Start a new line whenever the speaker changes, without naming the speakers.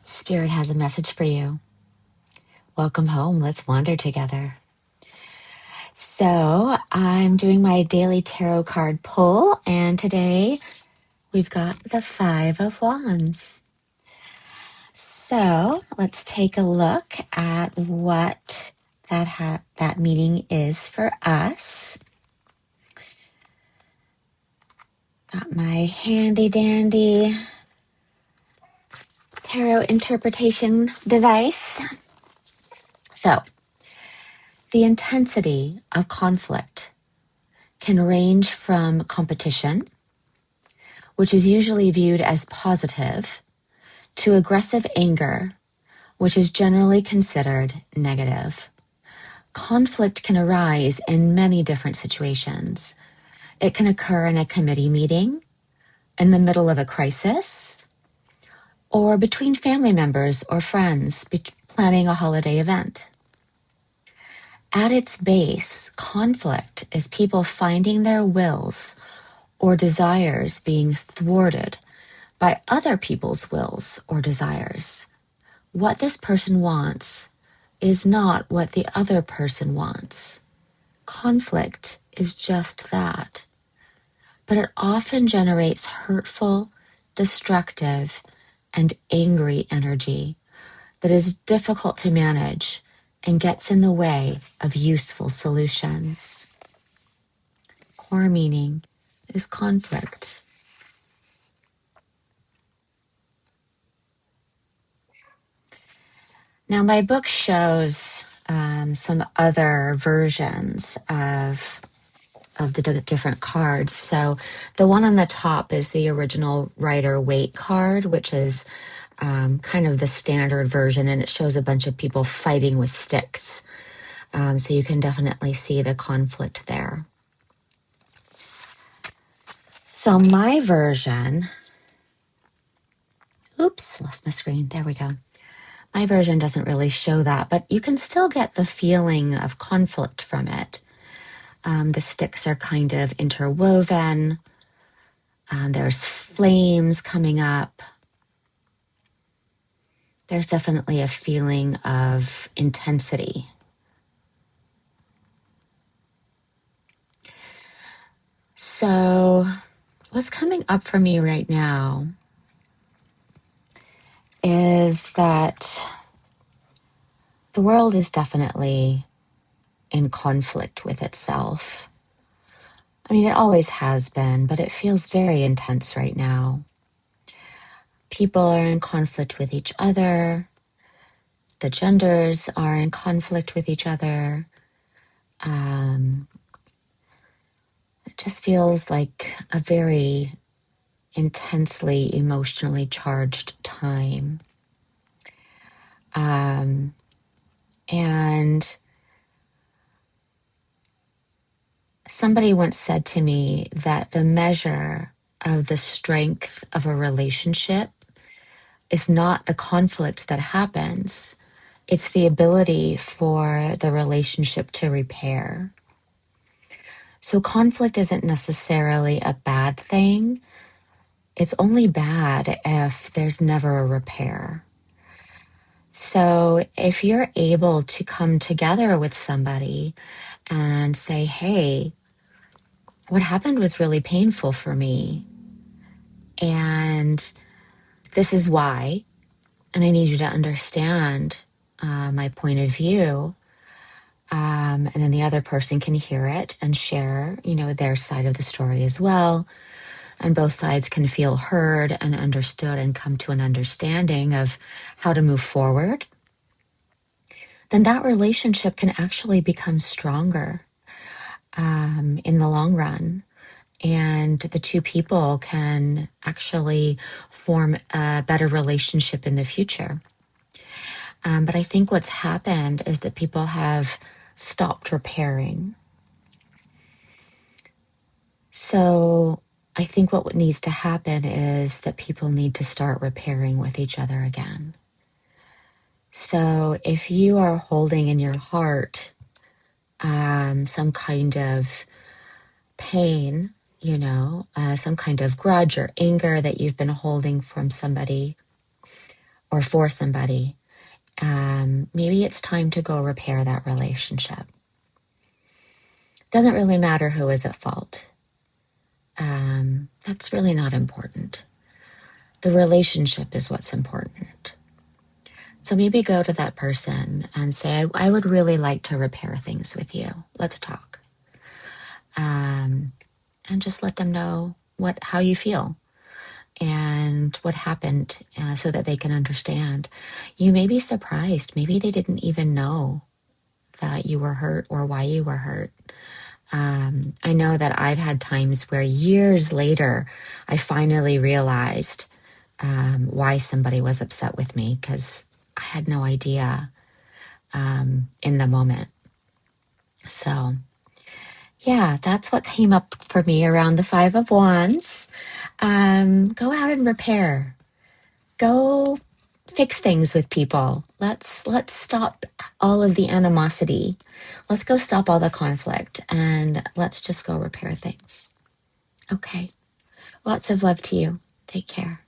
Spirit has a message for you. Welcome home. Let's wander together. So, I'm doing my daily tarot card pull, and today we've got the Five of Wands. So, let's take a look at what that meaning is for us. Got my handy dandy tarot interpretation device. So, the intensity of conflict can range from competition, which is usually viewed as positive, to aggressive anger, which is generally considered negative. Conflict can arise in many different situations. It can occur in a committee meeting, in the middle of a crisis, or between family members or friends planning a holiday event. At its base, conflict is people finding their wills or desires being thwarted by other people's wills or desires. What this person wants is not what the other person wants. Conflict is just that. But it often generates hurtful, destructive, and angry energy that is difficult to manage and gets in the way of useful solutions. Core meaning is conflict. Now, my book shows some other versions of the different cards. So the one on the top is the original Rider-Waite card, which is kind of the standard version, and it shows a bunch of people fighting with sticks. So you can definitely see the conflict there. So my version, oops, lost my screen. There we go. My version doesn't really show that, but you can still get the feeling of conflict from it. The sticks are kind of interwoven. There's flames coming up. There's definitely a feeling of intensity. So what's coming up for me right now is that the world is definitely in conflict with itself. I mean, it always has been, but it feels very intense right now. People are in conflict with each other. The genders are in conflict with each other. It just feels like a very intensely emotionally charged time. And somebody once said to me that the measure of the strength of a relationship is not the conflict that happens. It's the ability for the relationship to repair. So conflict isn't necessarily a bad thing. It's only bad if there's never a repair. So if you're able to come together with somebody and say, hey, what happened was really painful for me, and this is why, and I need you to understand my point of view, and then the other person can hear it and share, their side of the story as well, and both sides can feel heard and understood and come to an understanding of how to move forward, then that relationship can actually become stronger in the long run. And the two people can actually form a better relationship in the future. But I think what's happened is that people have stopped repairing. So I think what needs to happen is that people need to start repairing with each other again. So if you are holding in your heart some kind of pain, some kind of grudge or anger that you've been holding from somebody, or for somebody, maybe it's time to go repair that relationship. Doesn't really matter who is at fault. That's really not important. The relationship is what's important. So maybe go to that person and say, I would really like to repair things with you. Let's talk. And just let them know how you feel and what happened, so that they can understand. You may be surprised. Maybe they didn't even know that you were hurt or why you were hurt. I know that I've had times where years later, I finally realized why somebody was upset with me, because I had no idea in the moment. So, yeah, that's what came up for me around the Five of Wands. Go out and repair. Go fix things with people. Let's stop all of the animosity. Let's go stop all the conflict, and let's just go repair things. Okay. Lots of love to you. Take care.